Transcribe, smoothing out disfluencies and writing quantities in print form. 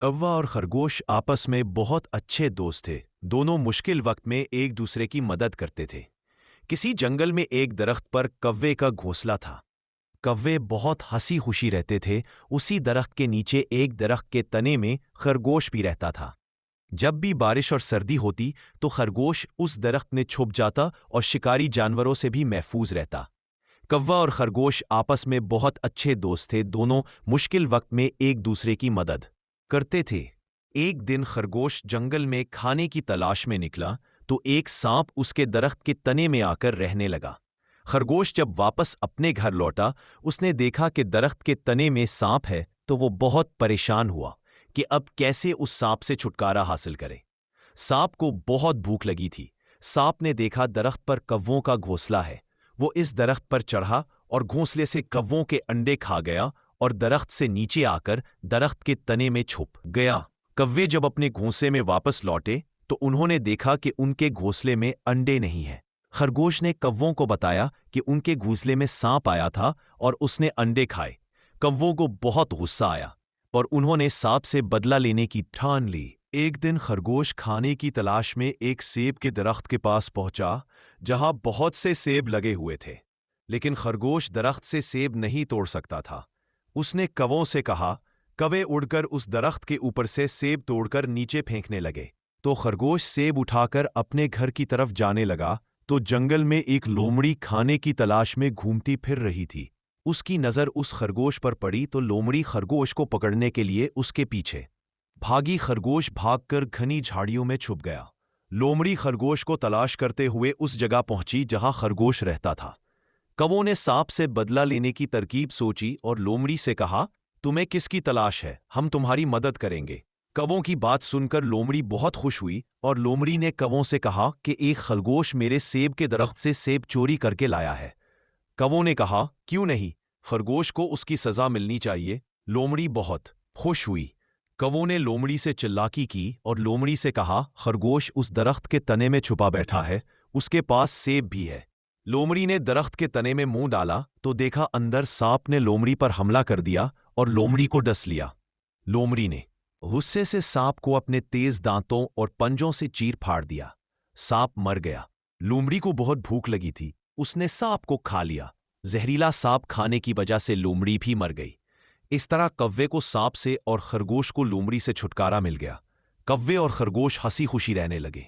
कौवा और खरगोश आपस में बहुत अच्छे दोस्त थे। दोनों मुश्किल वक्त में एक दूसरे की मदद करते थे। किसी जंगल में एक दरख्त पर कौवे का घोंसला था। कौवे बहुत हंसी खुशी रहते थे। उसी दरख्त के नीचे एक दरख्त के तने में खरगोश भी रहता था। जब भी बारिश और सर्दी होती तो खरगोश उस दरख्त में छुप जाता और शिकारी जानवरों से भी महफूज रहता। कौवा और खरगोश आपस में बहुत अच्छे दोस्त थे। दोनों मुश्किल वक्त में एक दूसरे की मदद करते थे। एक दिन खरगोश जंगल में खाने की तलाश में निकला तो एक सांप उसके दरख्त के तने में आकर रहने लगा। खरगोश जब वापस अपने घर लौटा, उसने देखा कि दरख्त के तने में सांप है तो वो बहुत परेशान हुआ कि अब कैसे उस सांप से छुटकारा हासिल करे। सांप को बहुत भूख लगी थी। सांप ने देखा दरख्त पर कौवों का घोंसला है। वो इस दरख्त पर चढ़ा और घोंसले से कौवों के अंडे खा गया और दरख्त से नीचे आकर दरख्त के तने में छुप गया। कौवे जब अपने घोंसले में वापस लौटे तो उन्होंने देखा कि उनके घोंसले में अंडे नहीं हैं। खरगोश ने कौवों को बताया कि उनके घोंसले में सांप आया था और उसने अंडे खाए। कौवों को बहुत गुस्सा आया और उन्होंने सांप से बदला लेने की ठान ली। एक दिन खरगोश खाने की तलाश में एक सेब के दरख्त के पास पहुंचा, जहां बहुत से सेब लगे हुए थे, लेकिन खरगोश दरख्त से सेब नहीं तोड़ सकता था। उसने कौवों से कहा। कौवे उड़कर उस दरख्त के ऊपर से सेब तोड़कर नीचे फेंकने लगे। तो खरगोश सेब उठाकर अपने घर की तरफ जाने लगा तो जंगल में एक लोमड़ी खाने की तलाश में घूमती फिर रही थी। उसकी नज़र उस खरगोश पर पड़ी तो लोमड़ी खरगोश को पकड़ने के लिए उसके पीछे भागी। खरगोश भागकर घनी झाड़ियों में छुप गया। लोमड़ी खरगोश को तलाश करते हुए उस जगह पहुंची जहां खरगोश रहता था। कौवों ने सांप से बदला लेने की तरकीब सोची और लोमड़ी से कहा, तुम्हें किसकी तलाश है? हम तुम्हारी मदद करेंगे। कौवों की बात सुनकर लोमड़ी बहुत खुश हुई और लोमड़ी ने कौवों से कहा कि एक खरगोश मेरे सेब के दरख्त से सेब चोरी करके लाया है। कौवों ने कहा, क्यों नहीं, खरगोश को उसकी सजा मिलनी चाहिए। लोमड़ी बहुत खुश हुई। कौवों ने लोमड़ी से चिल्लाकी की और लोमड़ी से कहा, खरगोश उस दरख्त के तने में छुपा बैठा है, उसके पास सेब भी है। लोमड़ी ने दरख्त के तने में मुंह डाला तो देखा अंदर सांप ने लोमड़ी पर हमला कर दिया और लोमड़ी को डस लिया। लोमड़ी ने गुस्से से सांप को अपने तेज दांतों और पंजों से चीर फाड़ दिया। सांप मर गया। लोमड़ी को बहुत भूख लगी थी। उसने सांप को खा लिया। जहरीला सांप खाने की वजह से लोमड़ी भी मर गई। इस तरह कौवे को सांप से और खरगोश को लोमड़ी से छुटकारा मिल गया। कौवे और खरगोश हंसी खुशी रहने लगे।